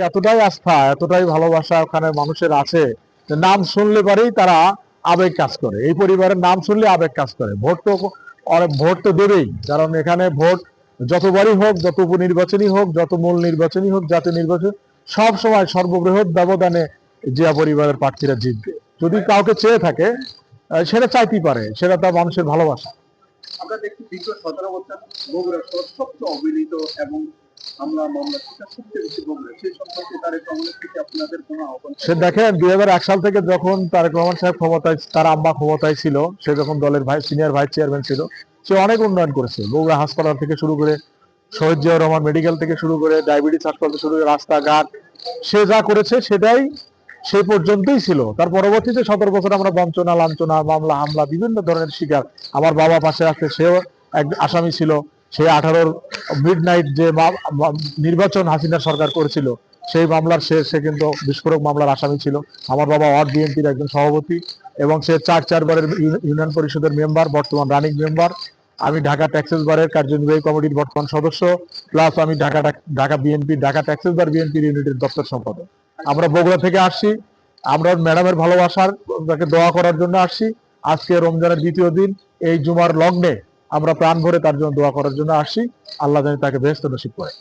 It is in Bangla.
এতটাই আস্থা, এতটাই ভালোবাসা ওখানে মানুষের আছে যে নাম শুনলে পরেই তারা আবেগ কাজ করে। এই পরিবারের নাম শুনলে আবেগ কাজ করে। ভোট তো দেবেই, কারণ এখানে ভোট যতবারই হোক, যত উপনির্বাচনই হোক, যত মূল নির্বাচনই হোক, জাতীয় নির্বাচন, সব সময় সর্ববৃহৎ ব্যবধানে জিয়া পরিবারের প্রার্থীরা জিতবে। যদি কাউকে চেয়ে থাকে সেটা চাইতেই পারে, সেটা তার মানুষের ভালোবাসা। আমরা দেখছি দীর্ঘ 17 বছর বগুড়া শহর সবচেয়ে অবহেলিত এবং হামলা মামলা সবচেয়ে বেশি বগুড়া, সেই সম্পর্কে তারেক রহমানের থেকে আপনাদের কোনো আহ্বান? সে দেখেন 2001 সাল থেকে যখন তারেক রহমান সাহেব ক্ষমতায়, তার আম্মা ক্ষমতায় ছিল, সে যখন দলের সিনিয়র ভাইস চেয়ারম্যান ছিল, সে অনেক উন্নয়ন করেছে। বগুড়া হাসপাতাল থেকে শুরু করে, শহীদ জিয়াউর রহমান মেডিকেল থেকে শুরু করে, ডায়াবেটিস হাসপাতাল থেকে শুরু করে, রাস্তাঘাট, সে যা করেছে সেটাই সেই পর্যন্তই ছিল। তার পরবর্তীতে 17 বছর আমরা বঞ্চনা, লাঞ্ছনা, মামলা হামলা বিভিন্ন ধরনের শিকার। আমার বাবা পাশে আছে, সেও এক আসামি ছিল। সে 18 মিডনাইট যে নির্বাচন হাসিনা সরকার করেছিল, সেই মামলার সে কিন্তু বিস্ফোরক মামলার আসামি ছিল। আমার বাবা ওয়ার্ড বিএনপির একজন সভাপতি এবং সে চারবারের ইউনিয়ন পরিষদের মেম্বার, বর্তমান রানিং মেম্বার। আমি ঢাকা ট্যাক্সেস বারের কার্যনির্বাহী কমিটির বর্তমান সদস্য, প্লাস আমি ঢাকা বিএনপি, ঢাকা ট্যাক্সেস বার বিএনপির ইউনিটের দপ্তর সম্পাদক। আমরা বগুড়া থেকে আসছি, আমরা ম্যাডামের ভালোবাসার তাকে দোয়া করার জন্য আসছি। আজকে রমজানের দ্বিতীয় দিন, এই জুমার লগ্নে আমরা প্রাণ ভরে তার জন্য দোয়া করার জন্য আসছি। আল্লাহ জানি তাকে বেহেশত নসিব করে।